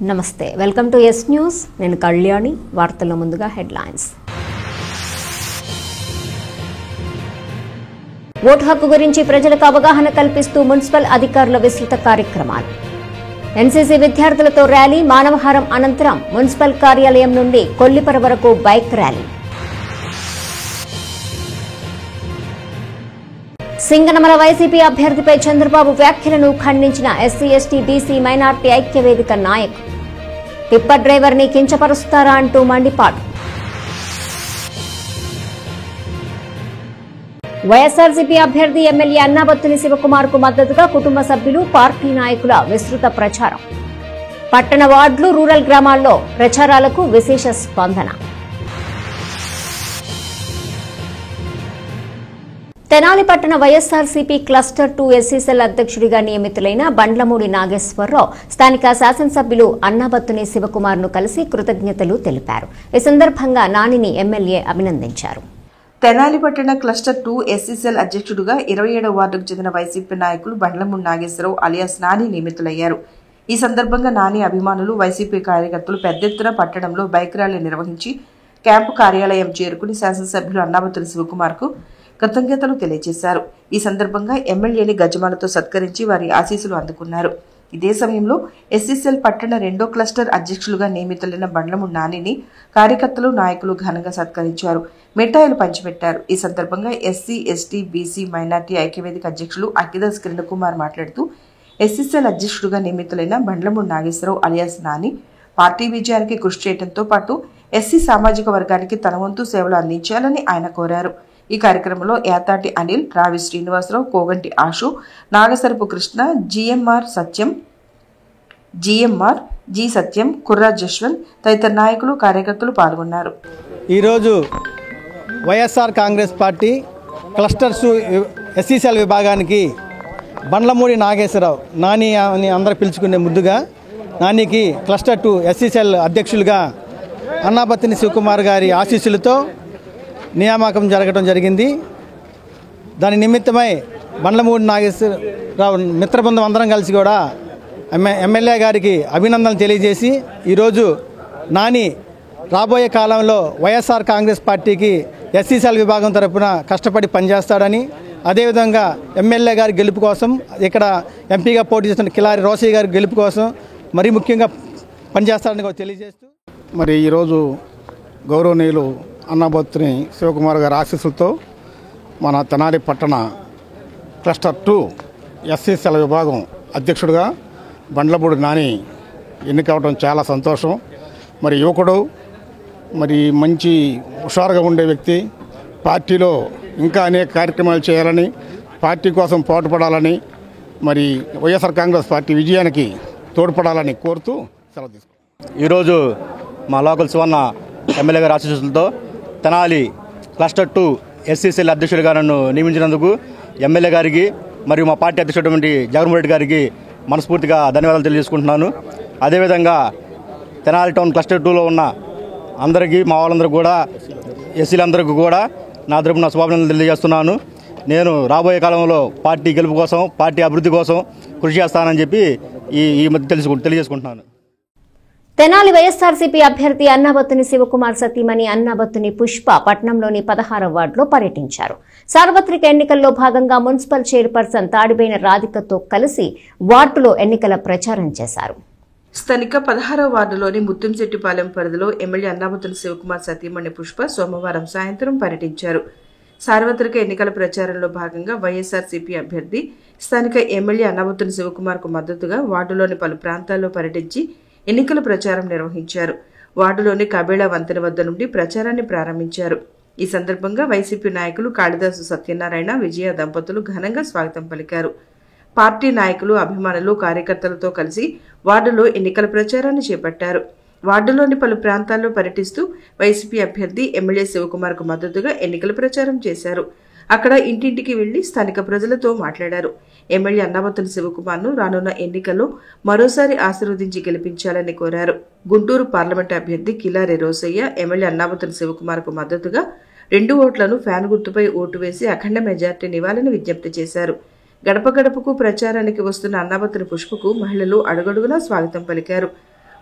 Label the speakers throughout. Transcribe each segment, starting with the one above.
Speaker 1: నమస్తే welcome to yes news నేను కళ్యాణి వార్తల్లో ముందుగా హెడ్లైన్స్ ఓటు హక్కు గురించి ప్రజలకు అవగాహన కల్పిస్తూ మున్సిపల్ అధికారుల విస్తృత కార్యక్రమాలు ఎన్సీసీ విద్యార్థులతో ర్యాలీ మానవహారం అనంతరం మున్సిపల్ కార్యాలయం నుండి కొల్లిపర వరకు బైక్ ర్యాలీ సింగనమల వైసీపీ అభ్యర్థిపై చంద్రబాబు వ్యాఖ్యలను ఖండించిన ఎస్సీ ఎస్టీ బీసీ మైనార్టీ ఐక్యవేదిక నాయకులు టిప్పర్ డ్రైవర్ ని కించపరుస్తారా అంటూ మండిపాటు వైఎస్ఆర్సీపీ అభ్యర్థి ఎమ్మెల్యే అన్నాబత్తుని శివకుమార్ కు మద్దతుగా కుటుంబ సభ్యులు పార్టీ నాయకుల విస్తృత ప్రచారం పట్టణ వార్డులు రూరల్ గ్రామాల్లో ప్రచారాలకు విశేష స్పందన తెనాలి పట్టణ వైఎస్ఆర్సీపీ క్లస్టర్ 2 ఎస్సీసెల్ అధ్యక్షుడిగా నియమితులైన బండ్లమూడి నాగేశ్వరరావు స్థానిక శాసనసభ్యులు అన్నాబత్తుని శివకుమార్ ను కలిసి కృతజ్ఞతలు తెలిపారు. ఈ సందర్భంగా నానిని ఎమ్మెల్యే అభినందించారు.
Speaker 2: తెనాలి పట్టణ క్లస్టర్ 2 ఎస్సీసెల్ అధ్యక్షుడిగా 27వ వార్డుకు చెందిన వైసీపీ నాయకులు బండ్లమూడి నాగేశ్వరరావు అలియాస్ నాని నియమితులయ్యారు. ఈ సందర్భంగా నాని అభిమానులు వైసీపీ కార్యకర్తలు పెద్ద ఎత్తున పట్టణంలో బైక్ ర్యాలీ నిర్వహించి క్యాంపు కార్యాలయం చేరుకుని శాసనసభ్యులు అన్నాబత్తుని శివకుమార్ కు కృతజ్ఞతలు తెలియజేశారు. ఈ సందర్భంగా ఎమ్మెల్యేని గజమాలతో సత్కరించి వారి ఆశీస్సులు అందుకున్నారు. ఇదే సమయంలో ఎస్సీసెల్ పట్టణ 2వ క్లస్టర్ అధ్యక్షులుగా నియమితులైన బండ్లమూడి నానిని కార్యకర్తలు నాయకులు ఘనంగా సత్కరించారు. మిఠాయిలు పంచిపెట్టారు. ఈ సందర్భంగా ఎస్సీ ఎస్టీ బీసీ మైనార్టీ ఐక్యవేదిక అధ్యక్షులు అఖిదాస్ కిరణ్ కుమార్ మాట్లాడుతూ ఎస్సీసెల్ అధ్యక్షుడుగా నియమితులైన బండ్లమూడి నాగేశ్వరరావు అలియాస్ నాని పార్టీ విజయానికి కృషి చేయడంతో పాటు ఎస్సీ సామాజిక వర్గానికి తన వంతు సేవలు అందించాలని ఆయన కోరారు. ఈ కార్యక్రమంలో యాతాటి అనిల్, రావి శ్రీనివాసరావు, కోగంటి ఆశు, నాగసరపు కృష్ణ, జిఎంఆర్ జి సత్యం, కుర్రా జశ్వంత్ తదితర నాయకులు కార్యకర్తలు పాల్గొన్నారు.
Speaker 3: ఈరోజు YSR Congress party clusters SC cell విభాగానికి బండ్లమూడి నాగేశ్వరరావు నాని అని అందరూ పిలుచుకునే ముద్దుగా నానికి క్లస్టర్ 2 ఎస్సీసెల్ అధ్యక్షులుగా అన్నాబత్తుని శివకుమార్ గారి ఆశీస్సులతో నియామకం జరగడం జరిగింది. దాని నిమిత్తమై బండ్లమూడి నాగేశ్వరరావు మిత్రబృందం అందరం కలిసి కూడా ఎమ్మెల్యే గారికి అభినందనలు తెలియజేసి ఈరోజు నాని రాబోయే కాలంలో వైఎస్ఆర్ కాంగ్రెస్ పార్టీకి ఎస్సీసెల్ విభాగం తరఫున కష్టపడి పనిచేస్తాడని, అదేవిధంగా ఎమ్మెల్యే గారి గెలుపు కోసం, ఇక్కడ ఎంపీగా పోటీ చేస్తున్న కిలారి రోసయ్య గారి గెలుపు కోసం మరీ ముఖ్యంగా పనిచేస్తాడని తెలియజేస్తూ
Speaker 4: మరి ఈరోజు గౌరవనీయులు అన్నాబత్తుని శివకుమార్ గారి ఆశీస్సులతో మన తెనాలి పట్టణ క్లస్టర్ 2 ఎస్సీసెల్ విభాగం అధ్యక్షుడిగా బండ్లమూడి నాని ఎన్నికవడం చాలా సంతోషం. మరి యువకుడు, మరి మంచి హుషారుగా ఉండే వ్యక్తి, పార్టీలో ఇంకా అనేక కార్యక్రమాలు చేయాలని, పార్టీ కోసం పోటుపడాలని, మరి వైఎస్ఆర్ కాంగ్రెస్ పార్టీ విజయానికి తోడ్పడాలని కోరుతూ సెలవు తీసుకుంటాం.
Speaker 5: ఈరోజు మా లోకల్ సువర్ణ ఎమ్మెల్యే గారి ఆశీస్సులతో తెనాలి క్లస్టర్ 2 ఎస్సీసీఎల్ అధ్యక్షుడిగా నన్ను నియమించినందుకు ఎమ్మెల్యే గారికి మరియు మా పార్టీ అధ్యక్షుడు జగన్మోహన్ రెడ్డి గారికి మనస్ఫూర్తిగా ధన్యవాదాలు తెలియజేసుకుంటున్నాను. అదేవిధంగా తెనాలి టౌన్ క్లస్టర్ 2లో ఉన్న అందరికీ, మా వాళ్ళందరికీ కూడా, ఎస్సీలందరికీ కూడా నా తరపున శుభాభినందనలు తెలియజేస్తున్నాను. నేను రాబోయే కాలంలో పార్టీ గెలుపు కోసం, పార్టీ అభివృద్ధి కోసం కృషి చేస్తానని చెప్పి ఈ మధ్య తెలియజేసుకుంటున్నాను.
Speaker 1: తెనాలి వైఎస్ఆర్సీపీ అభ్యర్థి అన్నాబత్తుని శివకుమార్ సతీమణి అన్నాబత్తుని పుష్ప పట్టణంలోని 16వ వార్డులో పర్యటించారు. సార్వత్రిక ఎన్నికల్లో భాగంగా మున్సిపల్ చైర్పర్సన్ తాడిబోయిన రాధికతో కలిసి వార్డులో ఎన్నికల ప్రచారం చేశారు.
Speaker 2: స్థానిక 16వ వార్డులోని ముత్తంశెట్టిపాలెం పరిధిలో ఎమ్మెల్యే అన్నాబత్తుని శివకుమార్ సతీమణి పుష్ప సోమవారం సాయంత్రం పర్యటించారు. సార్వత్రిక ఎన్నికల ప్రచారంలో భాగంగా వైఎస్ఆర్సీపీ అభ్యర్థి స్థానిక ఎమ్మెల్యే అన్నాబత్తుని శివకుమార్ కు మద్దతుగా వార్డులోని పలు ప్రాంతాల్లో పర్యటించి ఎన్నికల ప్రచారం నిర్వహించారు. వార్డులోని కబేళా వంతెన వద్ద నుండి ప్రచారాన్ని ప్రారంభించారు. ఈ సందర్భంగా వైసీపీ నాయకులు కాళిదాసు సత్యనారాయణ, విజయ దంపతులు ఘనంగా స్వాగతం పలికారు. పార్టీ నాయకులు, అభిమానులు, కార్యకర్తలతో కలిసి వార్డులో ఎన్నికల ప్రచారాన్ని చేపట్టారు. వార్డులోని పలు ప్రాంతాల్లో పర్యటిస్తూ వైసీపీ అభ్యర్థి ఎమ్మెల్యే శివకుమార్ కు మద్దతుగా ఎన్నికల ప్రచారం చేశారు. అక్కడ ఇంటింటికి వెళ్లి స్థానిక ప్రజలతో మాట్లాడారు. ఎమ్మెల్యే అన్నాబత్తుని శివకుమార్ ను రానున్న ఎన్నికల్లో మరోసారి ఆశీర్వదించి గెలిపించాలని కోరారు. గుంటూరు పార్లమెంటు అభ్యర్థి కిలారి రోసయ్య ఎమ్మెల్యే అన్నాబత్తుని శివకుమార్ కు మద్దతుగా 2 ఓట్లను ఫ్యాన్ గుర్తుపై ఓటు వేసి అఖండ మెజార్టీనివ్వాలని విజ్ఞప్తి చేశారు. గడప గడపకు ప్రచారానికి వస్తున్న అన్నాబత్తుని పుష్పకు మహిళలు అడుగడుగునా స్వాగతం పలికారు.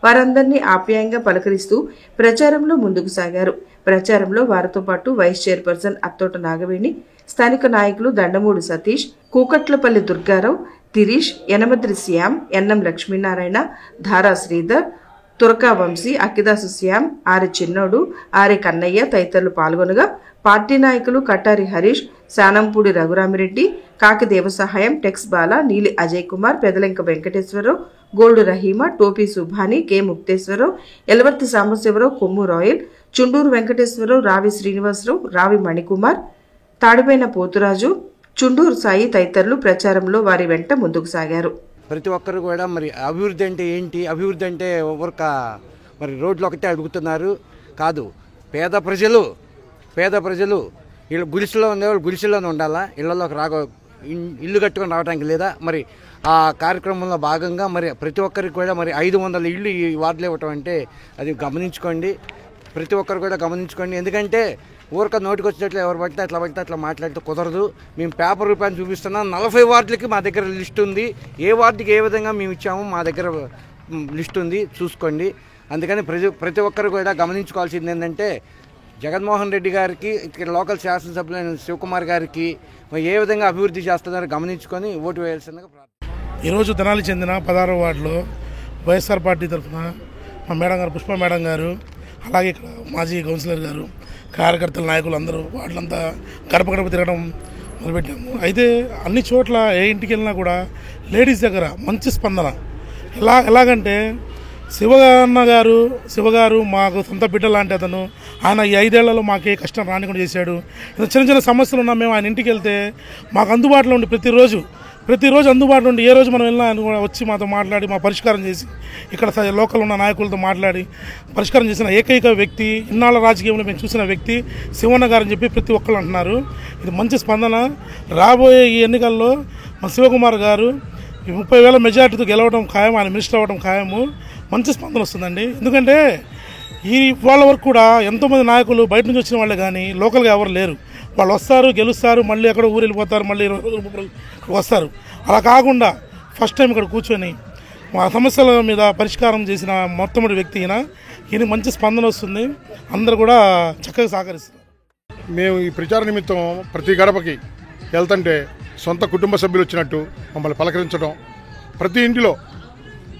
Speaker 2: వారందరినీ ఆప్యాయంగా పలకరిస్తూ ప్రచారంలో ముందుకు సాగారు. ప్రచారంలో వారితో పాటు వైస్ చైర్పర్సన్ అత్తోట నాగవేణి, స్థానిక నాయకులు దండమూడి సతీష్, కూకట్లపల్లి దుర్గారావు, తిరీష్, యనమద్రి శ్యామ్, ఎన్నం లక్ష్మీనారాయణ, ధారా శ్రీధర్, తురకా వంశీ, అక్కిదాసు శ్యామ్, ఆరి చిన్నోడు, ఆరి కన్నయ్య తదితరులు పాల్గొనగా పార్టీ నాయకులు కట్టారి హరీష్, శానంపూడి రఘురామిరెడ్డి, కాకి దేవసహాయం, టెక్స్ బాల, నీలి అజయ్ కుమార్, పెదలెంక వెంకటేశ్వరరావు, గోల్డు రహీమా, టోపీ సుభాని, కె ముక్తేశ్వరరావు, ఎలవర్తి సాంబశివరావు, కొమ్ము రాయల్, చుండూరు వెంకటేశ్వరరావు, రావి శ్రీనివాసరావు, రావి మణికుమార్, తాడిపైన పోతురాజు, చుండూరు సాయి తదితరులు ప్రచారంలో వారి వెంట ముందుకు సాగారు.
Speaker 6: ప్రతి ఒక్కరు కూడా మరి అభివృద్ధి అంటే ఏంటి, అభివృద్ధి అంటే ఊరక మరి రోడ్లు ఒకటే అడుగుతున్నారు కాదు. పేద ప్రజలు వీళ్ళు గుడిసెలో ఉండేవాళ్ళు గుడిసెలోనే ఉండాలా, ఇళ్లలోకి ఇల్లు కట్టుకొని రావడానికి లేదా. మరి ఆ కార్యక్రమంలో భాగంగా మరి ప్రతి ఒక్కరికి కూడా మరి 500 ఇళ్ళు ఈ వార్డులు ఇవ్వటం అంటే అది గమనించుకోండి, ప్రతి ఒక్కరు కూడా గమనించుకోండి. ఎందుకంటే ఊరక నోటికి వచ్చేటట్లు ఎవరు పడితే అట్లా మాట్లాడితే కుదరదు. మేము పేపర్ రూపాయలు చూపిస్తున్నాం. 40 వార్డులకి మా దగ్గర లిస్ట్ ఉంది. ఏ వార్డుకి ఏ విధంగా మేము ఇచ్చాము మా దగ్గర లిస్ట్ ఉంది, చూసుకోండి. అందుకని ప్రతి ఒక్కరు కూడా గమనించుకోవాల్సింది ఏంటంటే జగన్మోహన్ రెడ్డి గారికి, ఇక్కడ లోకల్ శాసనసభ్యులైన శివకుమార్ గారికి ఏ విధంగా అభివృద్ధి చేస్తున్నారో గమనించుకొని ఓటు వేయాల్సిందిగా ప్రార్థన.
Speaker 7: ఈరోజు తెనాలి చెందిన 16వ వార్డులో వైఎస్ఆర్ పార్టీ తరఫున మా మేడం గారు, పుష్ప మేడం గారు, అలాగే ఇక్కడ మాజీ కౌన్సిలర్ గారు, కార్యకర్తల నాయకులు అందరూ వాటిలంతా గడప తిరగడం మొదలుపెట్టాము. అయితే అన్ని చోట్ల ఏ ఇంటికి వెళ్ళినా కూడా లేడీస్ దగ్గర మంచి స్పందన. ఎలాగంటే శివగారు మాకు సొంత బిడ్డ లాంటి అతను. ఆయన ఈ 5 ఏళ్లలో మాకే కష్టం రానికుండా చేశాడు. చిన్న సమస్యలు ఉన్నా మేము ఆయన ఇంటికి వెళ్తే మాకు అందుబాటులో ఉండి ప్రతిరోజు అందుబాటులో ఉండి ఏ రోజు మనం వెళ్ళినా ఆయన కూడా వచ్చి మాతో మాట్లాడి మా పరిష్కారం చేసి ఇక్కడ లోకల్ ఉన్న నాయకులతో మాట్లాడి పరిష్కారం చేసిన ఏకైక వ్యక్తి, ఇన్నాళ్ళ రాజకీయంలో మేము చూసిన వ్యక్తి శివన్న గారు అని చెప్పి ప్రతి ఒక్కరు అంటున్నారు. ఇది మంచి స్పందన. రాబోయే ఈ ఎన్నికల్లో మా శివకుమార్ గారు 30,000 మెజార్టీతో గెలవడం ఖాయం, ఆయన మినిస్టర్ అవ్వడం ఖాయము. మంచి స్పందన వస్తుందండి. ఎందుకంటే వాళ్ళ వరకు కూడా ఎంతోమంది నాయకులు బయట నుంచి వచ్చిన వాళ్ళే కానీ లోకల్గా ఎవరు లేరు. వాళ్ళు వస్తారు, గెలుస్తారు, మళ్ళీ ఎక్కడ ఊరు వెళ్ళిపోతారు, మళ్ళీ వస్తారు. అలా కాకుండా ఫస్ట్ టైం ఇక్కడ కూర్చొని మా సమస్యల మీద పరిష్కారం చేసిన మొట్టమొదటి వ్యక్తి ఈయన మంచి స్పందన వస్తుంది. అందరూ కూడా చక్కగా సహకరిస్తారు.
Speaker 4: మేము ఈ ప్రచార నిమిత్తం ప్రతి గడపకి వెళ్తుంటే సొంత కుటుంబ సభ్యులు వచ్చినట్టు మమ్మల్ని పలకరించడం, ప్రతి ఇంటిలో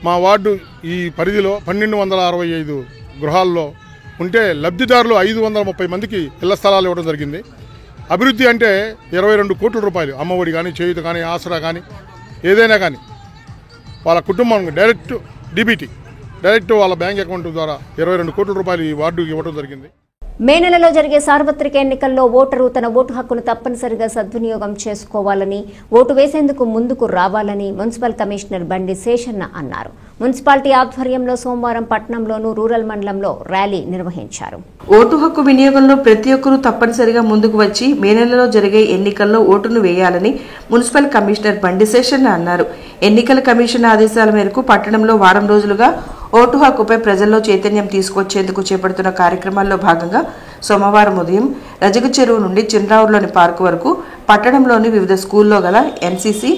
Speaker 4: మా వార్డు ఈ పరిధిలో 1265 గృహాల్లో ఉంటే లబ్ధిదారులు 530 మందికి ఇళ్ల స్థలాలు ఇవ్వడం జరిగింది. అభివృద్ధి అంటే 22 కోట్ల రూపాయలు, అమ్మఒడి కానీ, చేయూత కానీ, ఆసరా కానీ, ఏదైనా కానీ వాళ్ళ కుటుంబం డైరెక్ట్ డీబీటీ వాళ్ళ బ్యాంక్ అకౌంట్ ద్వారా 22 కోట్ల రూపాయలు ఈ వార్డుకి ఇవ్వడం జరిగింది.
Speaker 1: మే నెలలో జరిగే సార్వత్రిక ఎన్నికల్లో ఓటరు తన ఓటు హక్కును తప్పనిసరిగా సద్వినియోగం చేసుకోవాలని, ఓటు వేసేందుకు ముందుకు రావాలని మున్సిపల్ కమిషనర్ బండి శేషన్న అన్నారు. మున్సిపాలిటీ ఆధ్వర్యంలో సోమవారం పట్టణంలోను రూరల్ మండలంలో ర్యాలీ నిర్వహించారు.
Speaker 2: ఓటు హక్కు వినియోగంలో ప్రతి ఒక్కరూ తప్పనిసరిగా ముందుకు వచ్చి మే నెలలో జరిగే ఎన్నికల్లో ఓటును వేయాలని మున్సిపల్ కమిషనర్ బండి శేషన్న అన్నారు. ఎన్నికల కమిషన్ ఆదేశాల మేరకు పట్టణంలో వారం రోజులుగా ఓటు హక్కుపై ప్రజల్లో చైతన్యం తీసుకొచ్చేందుకు చేపడుతున్న కార్యక్రమాల్లో భాగంగా సోమవారం ఉదయం రజక చెరువు నుండి చిన్రావులోని పార్కు వరకు పట్టణంలోని వివిధ స్కూల్లో గల ఎన్సీసీ,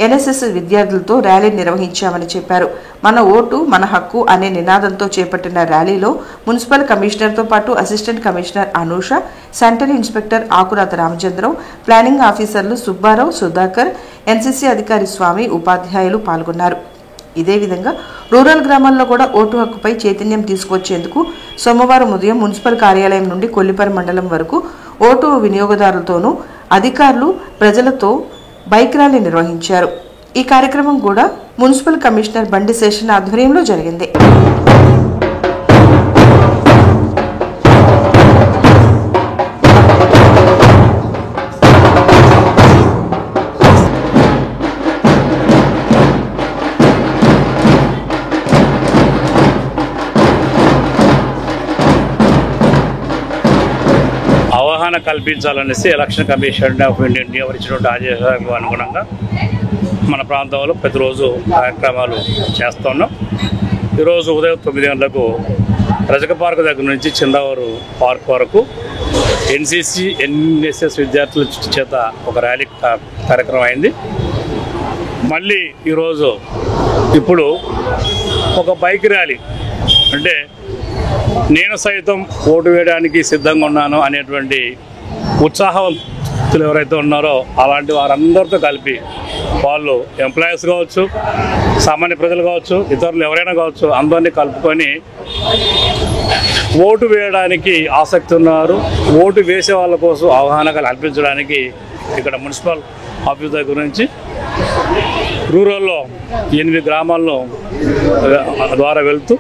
Speaker 2: ఎన్ఎస్ఎస్ విద్యార్థులతో ర్యాలీ నిర్వహించామని చెప్పారు. మన ఓటు మన హక్కు అనే నినాదంతో చేపట్టిన ర్యాలీలో మున్సిపల్ కమిషనర్తో పాటు assistant commissioner Anusha, centre inspector Akurata Ramachandrarao, planning ఆఫీసర్లు సుబ్బారావు, సుధాకర్, ఎన్సీసీ అధికారి స్వామి, ఉపాధ్యాయులు పాల్గొన్నారు. ఇదే విధంగా రూరల్ గ్రామాల్లో కూడా ఓటు హక్కుపై చైతన్యం తీసుకొచ్చేందుకు సోమవారం ఉదయం మున్సిపల్ కార్యాలయం నుండి కొల్లిపర మండలం వరకు ఓటు వినియోగదారులతోనూ అధికారులు ప్రజలతో బైక్ ర్యాలీ నిర్వహించారు. ఈ కార్యక్రమం కూడా మున్సిపల్ కమిషనర్ బండి శేషన్న ఆధ్వర్యంలో జరిగింది.
Speaker 8: అవగాహన కల్పించాలనేసి ఎలక్షన్ కమిషన్ ఆఫ్ ఇండియా నియమించినటువంటి ఆదేశాలకు అనుగుణంగా మన ప్రాంతంలో ప్రతిరోజు కార్యక్రమాలు చేస్తున్నాం. ఈరోజు ఉదయం 9 గంటలకు రజక పార్క్ దగ్గర నుంచి చిందావూరు పార్క్ వరకు ఎన్సీసీ, ఎన్ఎస్ఎస్ విద్యార్థుల చేత ఒక ర్యాలీ కార్యక్రమం అయింది. మళ్ళీ ఈరోజు ఇప్పుడు ఒక బైక్ ర్యాలీ, అంటే నేను సైతం ఓటు వేయడానికి సిద్ధంగా ఉన్నాను అనేటువంటి ఉత్సాహవంతులు ఎవరైతే ఉన్నారో అలాంటి వారందరితో కలిపి వాళ్ళు ఎంప్లాయీస్ కావచ్చు, సామాన్య ప్రజలు కావచ్చు, ఇతరులు ఎవరైనా కావచ్చు, అందరినీ కలుపుకొని ఓటు వేయడానికి ఆసక్తి ఉన్నారు. ఓటు వేసే వాళ్ళ కోసం అవగాహన కల్పించడానికి ఇక్కడ మున్సిపల్ ఆఫీస్ దగ్గర నుంచి రూరల్లో 8 గ్రామాల్లో ద్వారా వెళ్తూ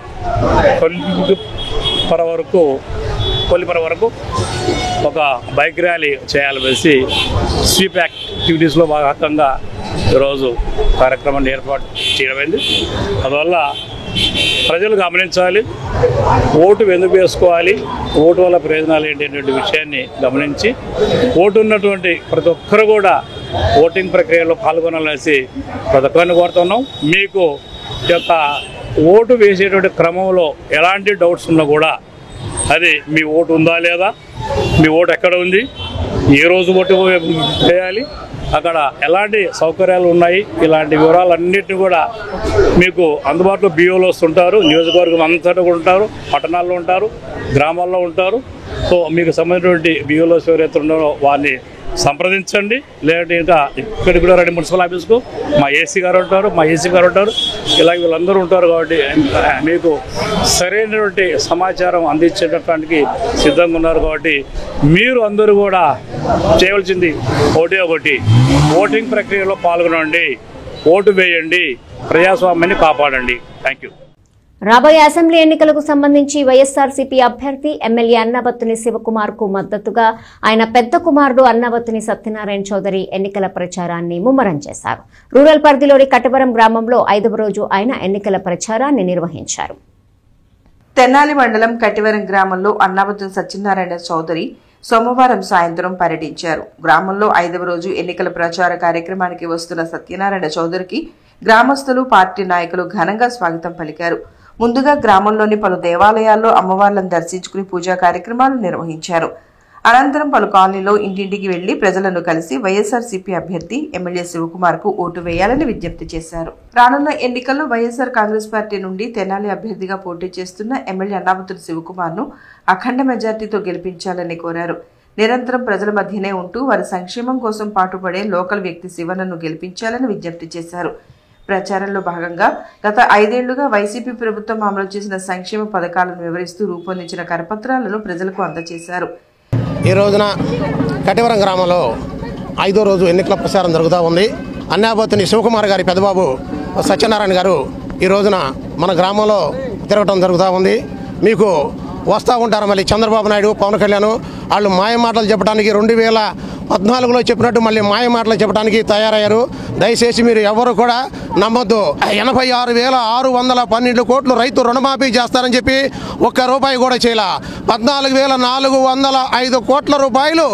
Speaker 8: కొల్లిపర వరకు ఒక బైక్ ర్యాలీ చేయాలనేసి స్వీప్ యాక్టివిటీస్లో భాగంగా ఈరోజు కార్యక్రమాన్ని ఏర్పాటు చేయడమైంది. అందువల్ల ప్రజలు గమనించాలి, ఓటు ఎందుకు వేసుకోవాలి, ఓటు వల్ల ప్రయోజనాలు ఏంటి అనేటువంటి విషయాన్ని గమనించి ఓటు ఉన్నటువంటి ప్రతి ఒక్కరు కూడా ఓటింగ్ ప్రక్రియలో పాల్గొనాలనేసి ప్రతి ఒక్కరిని కోరుతున్నాం. మీకు యొక్క ఓటు వేసేటువంటి క్రమంలో ఎలాంటి డౌట్స్ ఉన్నా కూడా అది మీ ఓటు ఉందా లేదా, మీ ఓటు ఎక్కడ ఉంది, ఏ రోజు ఓటు వేయాలి, అక్కడ ఎలాంటి సౌకర్యాలు ఉన్నాయి, ఇలాంటి వివరాలన్నింటినీ కూడా మీకు అందుబాటులో BOలు వస్తుంటారు. నియోజకవర్గం అంతటా కూడా ఉంటారు, పట్టణాల్లో ఉంటారు, గ్రామాల్లో ఉంటారు. సో మీకు సంబంధించినటువంటి BOలు ఎవరైతే ఉన్నారో వారిని సంప్రదించండి. లేదంటే ఇంకా ఇక్కడికి కూడా రండి మున్సిపల్ ఆఫీస్కు. మా AC గారు ఉంటారు, మా AC గారు ఉంటారు, ఇలాగ వీళ్ళందరూ ఉంటారు. కాబట్టి మీకు సరైనటువంటి సమాచారం అందించేటడానికి సిద్ధంగా ఉన్నారు. కాబట్టి మీరు అందరూ కూడా చేయవలసింది ఒకటి, ఓటింగ్ ప్రక్రియలో పాల్గొనండి, ఓటు వేయండి, ప్రజాస్వామ్యాన్ని కాపాడండి. Thank you.
Speaker 1: రాబోయే అసెంబ్లీ ఎన్నికలకు సంబంధించి వైఎస్ఆర్సీపీ అభ్యర్థి ఎమ్మెల్యే అన్నాబత్తుని శివకుమార్ కు మద్దతుగా ఆయన పెద్ద కుమారుడు అన్నాబత్తుని సత్యనారాయణ చౌదరి ఎన్నికల ప్రచారాన్ని ముమ్మరం చేశారు. రూరల్ పరిధిలోని కటవరం గ్రామంలో 5వ రోజు ఆయన ఎన్నికల ప్రచారాన్ని నిర్వహించారు.
Speaker 2: తెనాలి మండలం కటివరం గ్రామంలో అన్నాబత్తుని సత్యనారాయణ చౌదరి సోమవారం సాయంత్రం పర్యటించారు. గ్రామంలో 5వ రోజు ఎన్నికల ప్రచార కార్యక్రమానికి వస్తున్న సత్యనారాయణ చౌదరికి గ్రామస్తులు, పార్టీ నాయకులు ఘనంగా స్వాగతం పలికారు. ముందుగా గ్రామంలోని పలు దేవాలయాల్లో అమ్మవార్లను దర్శించుకుని పూజా కార్యక్రమాలు నిర్వహించారు. అనంతరం పలు కాలనీలో ఇంటింటికి వెళ్లి ప్రజలను కలిసి వైఎస్ఆర్సీపీ అభ్యర్థి ఎమ్మెల్యే శివకుమార్ కు ఓటు వేయాలని విజ్ఞప్తి చేశారు. రానున్న ఎన్నికల్లో వైఎస్ఆర్ కాంగ్రెస్ పార్టీ నుండి తెనాలి అభ్యర్థిగా పోటీ చేస్తున్న ఎమ్మెల్యే అన్నాబత్తుని శివకుమార్ ను అఖండ మెజార్టీతో గెలిపించాలని కోరారు. నిరంతరం ప్రజల మధ్యనే ఉంటూ వారి సంక్షేమం కోసం పాటుపడే లోకల్ వ్యక్తి శివన్నను గెలిపించాలని విజ్ఞప్తి చేశారు. ప్రచారంలో భాగంగా గత 5 ఏళ్లుగా వైసీపీ ప్రభుత్వం అమలు చేసిన సంక్షేమ పథకాలను వివరిస్తూ రూపొందించిన కరపత్రాలను ప్రజలకు అందజేశారు.
Speaker 9: ఈ రోజున కటివరం గ్రామంలో 5వ రోజు ఎన్నికల ప్రచారం జరుగుతూ ఉంది. అన్నాబత్తుని శివకుమార్ గారి పెద్దబాబు సత్యనారాయణ గారు ఈ రోజున మన గ్రామంలో తిరగటం జరుగుతూ ఉంది. మీకు వస్తూ ఉంటారు మళ్ళీ చంద్రబాబు నాయుడు, పవన్ కళ్యాణ్ వాళ్ళు మాయ మాటలు చెప్పడానికి 2014లో చెప్పినట్టు మళ్ళీ మాయ మాటలు చెప్పడానికి తయారయ్యారు. దయచేసి మీరు ఎవరు కూడా నమ్మొద్దు. 86,612 కోట్లు రైతు రుణమాఫీ చేస్తారని చెప్పి ఒక్క రూపాయి కూడా చేయాల. 14,405 కోట్ల రూపాయలు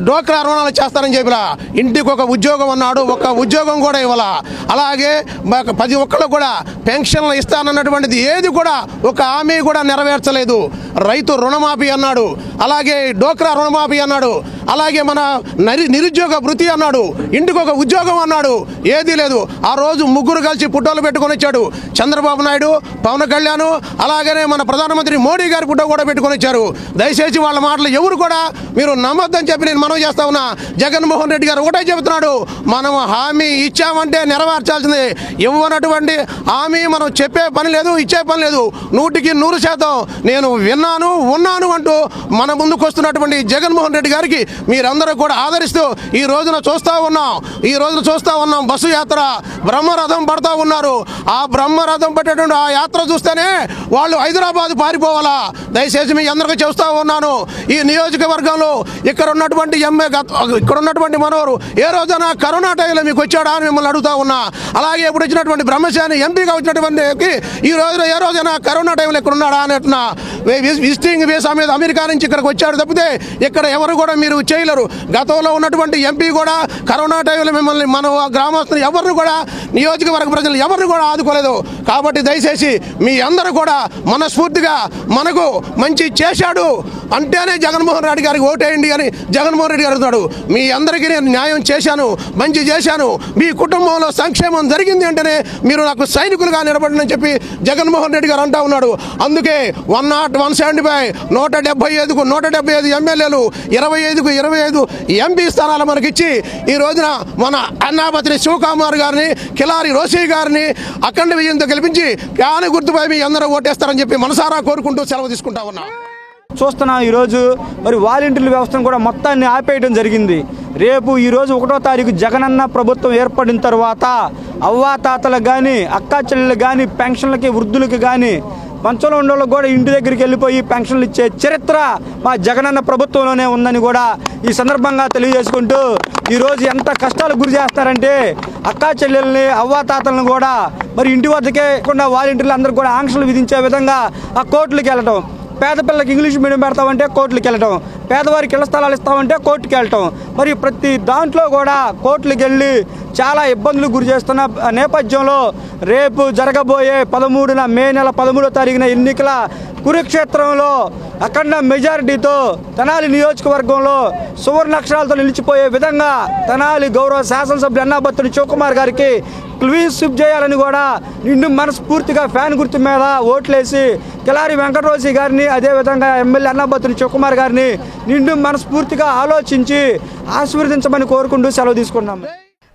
Speaker 9: డోక్రా రుణాలు చేస్తారని చెప్పిలా. ఇంటికి ఒక ఉద్యోగం అన్నాడు, ఒక్క ఉద్యోగం కూడా ఇవ్వాల. అలాగే ప్రతి ఒక్కళ్ళు కూడా పెన్షన్లు ఇస్తానన్నటువంటిది ఏది కూడా ఒక హామీ కూడా నెరవేర్చలేదు. రైతు రుణమాఫీ అన్నాడు, అలాగే డోక్రా రుణమాఫీ అన్నాడు, అలాగే మన నిరుద్యోగ వృత్తి అన్నాడు, ఇంటికి ఒక ఉద్యోగం అన్నాడు, ఏదీ లేదు. ఆ రోజు ముగ్గురు కలిసి పుట్టోలు పెట్టుకొని వచ్చాడు. చంద్రబాబు నాయుడు, పవన్ కళ్యాణ్, అలాగనే మన ప్రధానమంత్రి మోడీ గారి పుట్టో కూడా పెట్టుకొని వచ్చారు. దయచేసి వాళ్ళ మాటలు ఎవరు కూడా మీరు నమ్మొద్దని చెప్పి నేను మనవి చేస్తా ఉన్నా. జగన్మోహన్ రెడ్డి గారు ఒకటే చెబుతున్నాడు, మనం హామీ ఇచ్చామంటే నెరవేర్చాల్సింది. ఇవ్వనటువంటి హామీ మనం చెప్పే పని లేదు, ఇచ్చే పని లేదు. 100% నేను విన్నాను, ఉన్నాను అంటూ మన ముందుకు వస్తున్నటువంటి జగన్మోహన్ రెడ్డి గారికి మీరందరూ కూడా ఆదరిస్తూ ఈ రోజున చూస్తూ ఉన్నాం బస్సు యాత్ర, బ్రహ్మరథం పడతా ఉన్నారు. ఆ బ్రహ్మరథం పట్టేటువంటి ఆ యాత్ర చూస్తేనే వాళ్ళు హైదరాబాద్ పారిపోవాలా. దయచేసి మీ అందరికీ చూస్తూ ఉన్నాను, ఈ నియోజకవర్గంలో ఇక్కడ ఉన్నటువంటి మనోరు ఏ రోజైనా కరోనా టైంలో మీకు వచ్చాడా అని మిమ్మల్ని అడుగుతా ఉన్నా. అలాగే ఇప్పుడు వచ్చినటువంటి బ్రహ్మశాని ఎంపీగా వచ్చినటువంటి ఈ రోజున ఏ రోజైనా కరోనా టైంలో ఇక్కడ ఉన్నాడా అని విజిటింగ్ వీసా మీద అమెరికా నుంచి ఇక్కడికి వచ్చాడు తప్పితే ఇక్కడ ఎవరు కూడా మీరు చేయలేరు. గతంలో ఉన్నటువంటి ఎంపీ కూడా కరోనా టైంలో మిమ్మల్ని మన గ్రామస్తులు ఎవరిని కూడా నియోజకవర్గ ప్రజలు ఎవరిని కూడా ఆదుకోలేదు. కాబట్టి దయచేసి మీ అందరూ కూడా మనస్ఫూర్తిగా మనకు మంచి చేశాడు అంటేనే జగన్మోహన్ రెడ్డి గారికి ఓటేయండి అని జగన్మోహన్ రెడ్డి గారు అడుగుతాడు. మీ అందరికీ నేను న్యాయం చేశాను, మంచి చేశాను, మీ కుటుంబంలో సంక్షేమం జరిగింది అంటేనే మీరు నాకు సైనికులుగా నిలబడినని చెప్పి జగన్మోహన్ రెడ్డి గారు అంటా ఉన్నాడు. అందుకే 175 175 ఎమ్మెల్యేలు 25కు 25 ఎంపీ స్థానాలు మనకిచ్చి ఈ రోజున మన అన్నాపత్రి శివకుమార్ గారిని, కిలారి రోషి గారిని అఖండ విజయంతో గెలిపించి గాని గుర్తుపై మీ అందరూ ఓటేస్తారని చెప్పి మనసారా కోరుకుంటూ సెలవు తీసుకుంటా ఉన్నా.
Speaker 10: చూస్తున్నాం ఈరోజు మరి వాలంటీర్ల వ్యవస్థను కూడా మొత్తాన్ని ఆపేయడం జరిగింది. రేపు ఈరోజు 1వ తారీఖు జగనన్న ప్రభుత్వం ఏర్పడిన తర్వాత అవ్వాతాతలకు కానీ అక్కా చెల్లెలకు కానీ పెన్షన్లకి వృద్ధులకి కానీ మంచంలో ఉన్న వాళ్ళకి కూడా ఇంటి దగ్గరికి వెళ్ళిపోయి పెన్షన్లు ఇచ్చే చరిత్ర మా జగనన్న ప్రభుత్వంలోనే ఉందని కూడా ఈ సందర్భంగా తెలియజేసుకుంటూ ఈరోజు ఎంత కష్టాలకు గురి చేస్తారంటే అక్కా చెల్లెల్ని అవ్వాతాతలను కూడా మరి ఇంటి వద్దకే కాకుండా వాలంటీర్లు అందరూ కూడా ఆంక్షలు విధించే విధంగా ఆ కోర్టులకు వెళ్ళటం, పేద పిల్లలకి ఇంగ్లీష్ మీడియం పెడతామంటే కోర్టులకు వెళ్ళటం, పేదవారికి ఇళ్ల స్థలాలు ఇస్తామంటే కోర్టుకి వెళ్ళటం, మరి ప్రతి దాంట్లో కూడా కోర్టులకు వెళ్ళి చాలా ఇబ్బందులు గురి చేస్తున్న నేపథ్యంలో రేపు జరగబోయే 13న మే నెల 13వ తారీఖున ఎన్నికల కురుక్షేత్రంలో అఖండ మెజారిటీతో తెనాలి నియోజకవర్గంలో సువర్ణాక్షరాలతో నిలిచిపోయే విధంగా తెనాలి గౌరవ శాసనసభ్యులు అన్నాబత్తుని శివకుమార్ గారికి క్లీన్ స్విప్ చేయాలని కూడా నిండు మనస్ఫూర్తిగా ఫ్యాన్ గుర్తు మీద ఓట్లేసి కిలారి వెంకటరోసి గారిని అదేవిధంగా ఎమ్మెల్యే అన్నాబత్తుని శివకుమార్ గారిని నిండు మనస్ఫూర్తిగా ఆలోచించి ఆశీర్వదించమని కోరుకుంటూ సెలవు తీసుకున్నాం.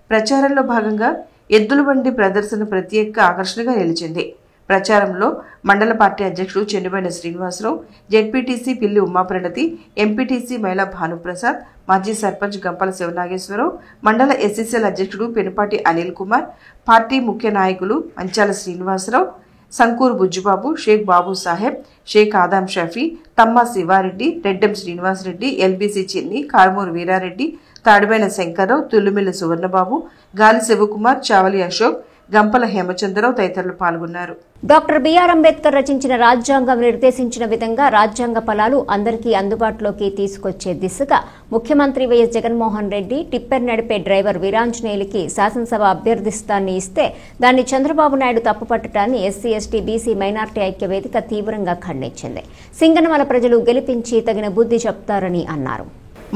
Speaker 2: ప్రచారంలో భాగంగా ఎద్దుల బండి ప్రదర్శన ప్రత్యేక ఆకర్షణగా నిలిచింది. ప్రచారంలో మండల పార్టీ అధ్యక్షుడు చెన్నుబైన శ్రీనివాసరావు, జెడ్పీటీసీ పిల్లి ఉమాప్రణతి, ఎంపీటీసీ మైలా భానుప్రసాద్, మాజీ సర్పంచ్ గంపల శివనాగేశ్వరరావు, మండల ఎస్సీసీఎల్ అధ్యక్షుడు పెనుపాటి అనిల్ కుమార్, పార్టీ ముఖ్య నాయకులు అంచాల శ్రీనివాసరావు, సంకూరు బుజ్జుబాబు, షేక్ బాబు సాహెబ్, షేక్ ఆదాం షఫీ, తమ్మా శివారెడ్డి, రెడ్డెం శ్రీనివాసరెడ్డి, ఎల్బీసీ చిన్ని, కారుమూరు వీరారెడ్డి, తాడిబైన శంకర్రావు, తుల్లుమిల్లి సువర్ణబాబు, గాలి శివకుమార్, చావలి అశోక్, గంపల హేమచంద్రరావు తదితరులు పాల్గొన్నారు.
Speaker 1: డాక్టర్ బిఆర్ అంబేద్కర్ రచించిన రాజ్యాంగం నిర్దేశించిన విధంగా రాజ్యాంగ ఫలాలు అందరికీ అందుబాటులోకి తీసుకొచ్చే దిశగా ముఖ్యమంత్రి వైఎస్ జగన్మోహన్ రెడ్డి టిప్పర్ నడిపే డ్రైవర్ వీరాంజనేయులకి శాసనసభ అభ్యర్థిస్తాన్ని ఇస్తే దాన్ని చంద్రబాబు నాయుడు తప్పుపట్టడాన్ని ఎస్సీ ఎస్టీ బీసీ మైనార్టీ ఐక్య వేదిక తీవ్రంగా ఖండించింది. సింగనమల ప్రజలు గెలిపించి తగిన బుద్ధి చెప్తారని అన్నారు.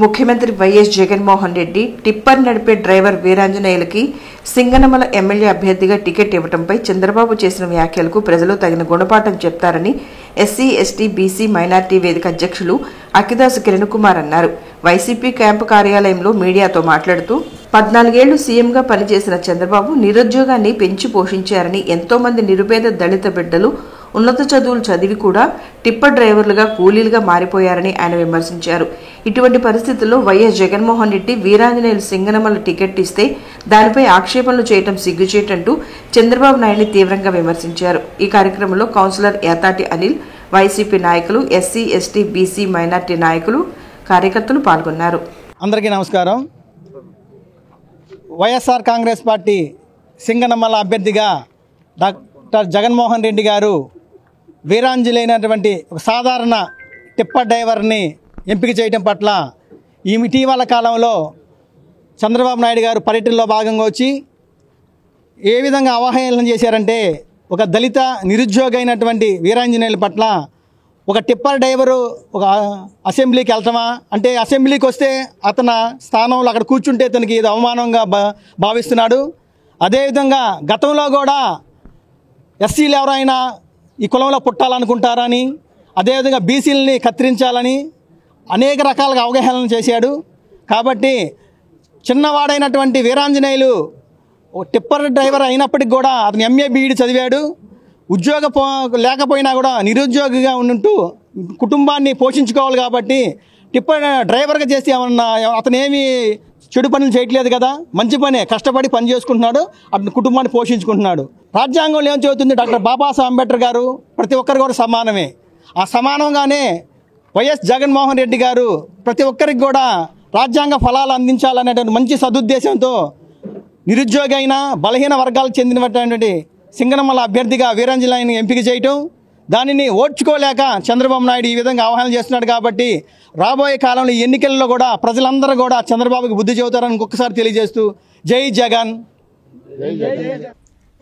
Speaker 2: ముఖ్యమంత్రి వైఎస్ జగన్మోహన్ రెడ్డి టిప్పర్ నడిపే డ్రైవర్ వీరాంజనేయులకి సింగనమల ఎమ్మెల్యే అభ్యర్థిగా టికెట్ ఇవ్వడంపై చంద్రబాబు చేసిన వ్యాఖ్యలకు ప్రజలు తగిన గుణపాఠం చెప్తారని ఎస్సీ ఎస్టీ బీసీ మైనార్టీ వేదిక అధ్యక్షులు అక్కిదాసు కిరణ్ కుమార్ అన్నారు. వైసీపీ క్యాంపు కార్యాలయంలో మీడియాతో మాట్లాడుతూ 14 ఏళ్లు సీఎంగా పనిచేసిన చంద్రబాబు నిరుద్యోగాన్ని పెంచి పోషించారని, ఎంతో మంది నిరుపేద దళిత బిడ్డలు ఉన్నత చదువులు చదివి కూడా టిప్పర్ డ్రైవర్లుగా కూలీలుగా మారిపోయారని ఆయన విమర్శించారు. ఇటువంటి పరిస్థితుల్లో వైఎస్ జగన్మోహన్ రెడ్డి వీరాంజనేయులు సింగనమల టికెట్ ఇస్తే దానిపై ఆక్షేపణలు చేయడం సిగ్గుచేటంటూ చంద్రబాబు నాయుడిని తీవ్రంగా విమర్శించారు. ఈ కార్యక్రమంలో కౌన్సిలర్ యాతాటి అనిల్, వైసీపీ నాయకులు, ఎస్సీ ఎస్టీ బీసీ మైనార్టీ నాయకులు, కార్యకర్తలు పాల్గొన్నారు.
Speaker 3: అందరికీ నమస్కారం. వైఎస్ఆర్ కాంగ్రెస్ పార్టీ సింగనమల అభ్యర్థిగా డాక్టర్ జగన్మోహన్ రెడ్డి గారు వీరాంజనేయులైనటువంటి ఒక సాధారణ టిప్పర్ డ్రైవర్ని ఎంపిక చేయడం పట్ల ఈ ఇటీవల కాలంలో చంద్రబాబు నాయుడు గారు పర్యటనలో భాగంగా వచ్చి ఏ విధంగా అవహేళన చేశారంటే, ఒక దళిత నిరుద్యోగి అయినటువంటి వీరాంజనేయుల పట్ల ఒక టిప్పర్ డ్రైవరు ఒక అసెంబ్లీకి వెళ్తామా అంటే, అసెంబ్లీకి వస్తే అతని స్థానంలో అక్కడ కూర్చుంటే తనకి ఇది అవమానంగా భావిస్తున్నాడు. అదేవిధంగా గతంలో కూడా ఎస్సీలు ఎవరైనా ఈ కులంలో పుట్టాలనుకుంటారని, అదేవిధంగా బీసీలని కత్తిరించాలని అనేక రకాలుగా అవగాహన చేశాడు. కాబట్టి చిన్నవాడైనటువంటి వీరాంజనేయులు టిప్పర్ డ్రైవర్ అయినప్పటికి కూడా అతను ఎంఏ బీఈడి చదివాడు. ఉద్యోగం లేకపోయినా కూడా నిరుద్యోగిగా ఉంటూ కుటుంబాన్ని పోషించుకోవాలి. కాబట్టి టిప్పర్ డ్రైవర్గా చేసి ఏమన్నా అతనేమి చెడు పనులు చేయట్లేదు కదా, మంచి పనే, కష్టపడి పని చేసుకుంటున్నాడు, అతని కుటుంబాన్ని పోషించుకుంటున్నాడు. రాజ్యాంగంలో ఏం చెబుతుంది, డాక్టర్ బాబాసాహెబ్ అంబేద్కర్ గారు ప్రతి ఒక్కరు కూడా సమానమే. ఆ సమానంగానే వైఎస్ జగన్మోహన్ రెడ్డి గారు ప్రతి ఒక్కరికి కూడా రాజ్యాంగ ఫలాలు అందించాలనేటువంటి మంచి సదుద్దేశంతో నిరుద్యోగి అయినా బలహీన వర్గాలకు చెందినటువంటి సింగనమల అభ్యర్థిగా వీరాంజనేయులను ఎంపిక చేయటం దానిని ఓర్చుకోలేక చంద్రబాబు నాయుడు ఈ విధంగా ఆహ్వానం చేస్తున్నాడు. కాబట్టి రాబోయే కాలంలో ఈ ఎన్నికల్లో కూడా ప్రజలందరూ కూడా చంద్రబాబుకి బుద్ధి చెబుతారని ఇంకొకసారి తెలియజేస్తూ జై జగన్.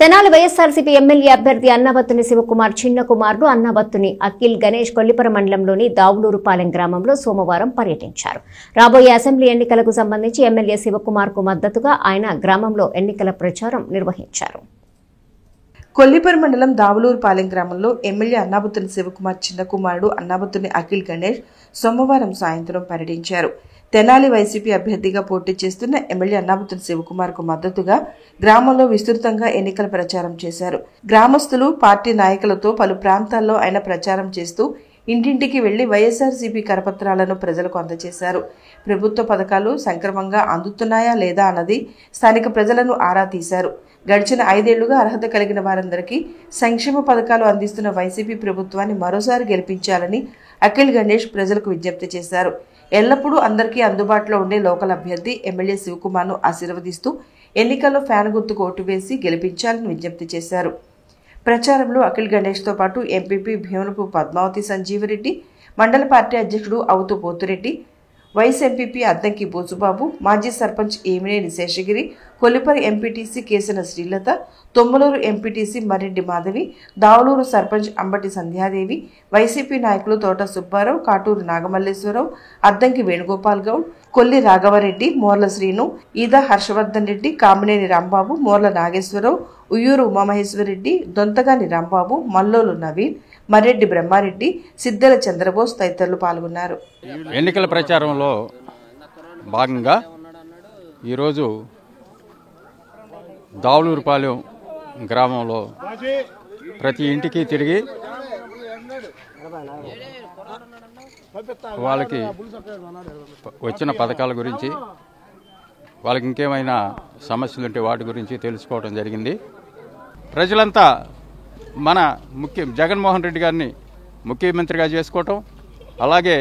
Speaker 1: తెనాలి వైఎస్ఆర్సీపీ ఎమ్మెల్యే అభ్యర్థి అన్నబత్తుని శివకుమార్ చిన్న కుమారుడు అన్నబత్తుని అఖిల్ గణేష్ కొల్లిపర మండలంలోని దావులూరుపాలెం గ్రామంలో సోమవారం పర్యటించారు. రాబోయే అసెంబ్లీ ఎన్నికలకు సంబంధించి ఎమ్మెల్యే శివకుమార్ కు మద్దతుగా ఆయన గ్రామంలో ఎన్నికల ప్రచారం నిర్వహించారు.
Speaker 2: కొల్లిపర మండలం దావులూరుపాలెం గ్రామంలో ఎమ్మెల్యే అన్నాబత్తుని శివకుమార్ చిన్న కుమారుడు అన్నాబత్తుని అఖిల్ గణేష్ సోమవారం సాయంత్రం పర్యటించారు. తెనాలి వైసీపీ అభ్యర్థిగా పోటీ చేస్తున్న ఎమ్మెల్యే అన్నాబత్తుని శివకుమార్ కు మద్దతుగా గ్రామంలో విస్తృతంగా ఎన్నికల ప్రచారం చేశారు. గ్రామస్తులు, పార్టీ నాయకులతో పలు ప్రాంతాల్లో ఆయన ప్రచారం చేస్తూ ఇంటింటికి వెళ్లి వైఎస్ఆర్సీపీ కరపత్రాలను ప్రజలకు అందజేశారు. ప్రభుత్వ పథకాలు సక్రమంగా అందుతున్నాయా లేదా అన్నది స్థానిక ప్రజలను ఆరా తీశారు. గడిచిన 5 ఏళ్లుగా అర్హత కలిగిన వారందరికీ సంక్షేమ పథకాలు అందిస్తున్న వైసీపీ ప్రభుత్వాన్ని మరోసారి గెలిపించాలని అఖిల్ గణేష్ ప్రజలకు విజ్ఞప్తి చేశారు. ఎల్లప్పుడూ అందరికీ అందుబాటులో ఉండే లోకల్ అభ్యర్థి ఎమ్మెల్యే శివకుమార్ను ఆశీర్వదిస్తూ ఎన్నికల్లో ఫ్యాన్ గుర్తుకు ఓటు వేసి గెలిపించాలని విజ్ఞప్తి చేశారు. ప్రచారంలో అఖిల్ గణేష్తో పాటు ఎంపీపీ భీమనపు పద్మావతి సంజీవరెడ్డి, మండల పార్టీ అధ్యక్షుడు అవుతు పోతురెడ్డి, వైస్ ఎంపీపీ అద్దంకి బోసుబాబు, మాజీ సర్పంచ్ ఏమినేని శేషగిరి, కొల్లిపరి ఎంపీటీసీ కేసన శ్రీలత, తొమ్మలూరు ఎంపీటీసీ మరెడ్డి మాధవి, దావులూరు సర్పంచ్ అంబటి సంధ్యాదేవి, వైసీపీ నాయకులు తోట సుబ్బారావు, కాటూరు నాగమల్లేశ్వరరావు, అద్దంకి వేణుగోపాల్ గౌడ్, కొల్లి రాఘవరెడ్డి, మోర్ల శ్రీను, ఈదా హర్షవర్ధన్ రెడ్డి, కామినేని రాంబాబు, మోర్ల నాగేశ్వరరావు, ఉయ్యూరు ఉమామహేశ్వరరెడ్డి, దొంతగాని రాంబాబు, మల్లోలు నవీన్, మర్రెడ్డి బ్రహ్మారెడ్డి, సిద్దెల చంద్రబోస్ తదితరులు పాల్గొన్నారు.
Speaker 11: ఎన్నికల ప్రచారంలో భాగంగా ఈరోజు దావులూరుపాలెం గ్రామంలో ప్రతి ఇంటికి తిరిగి వాళ్ళకి వచ్చిన పథకాల గురించి, వాళ్ళకి ఇంకేమైనా సమస్యలు ఉంటే వాటి గురించి తెలుసుకోవడం జరిగింది. ప్రజలంతా మన జగన్మోహన్ రెడ్డి గారిని ముఖ్యమంత్రిగా చేసుకోవటం, అలాగే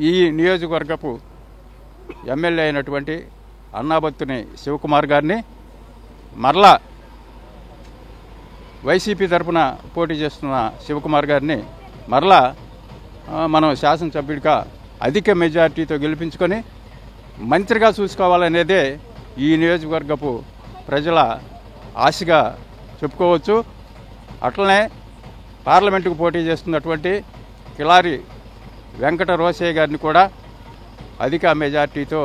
Speaker 11: ఈ నియోజకవర్గపు ఎమ్మెల్యే అయినటువంటి అన్నాబత్తుని శివకుమార్ గారిని మరలా వైసీపీ తరఫున పోటీ చేస్తున్న శివకుమార్ గారిని మరలా మనం శాసనసభ్యుడిగా అధిక మెజార్టీతో గెలిపించుకొని మంత్రిగా చూసుకోవాలనేదే ఈ నియోజకవర్గపు ప్రజల ఆశగా చెప్పుకోవచ్చు. అట్లనే పార్లమెంటుకు పోటీ చేస్తున్నటువంటి కిలారి వెంకట రోసయ్య గారిని కూడా అధిక మెజార్టీతో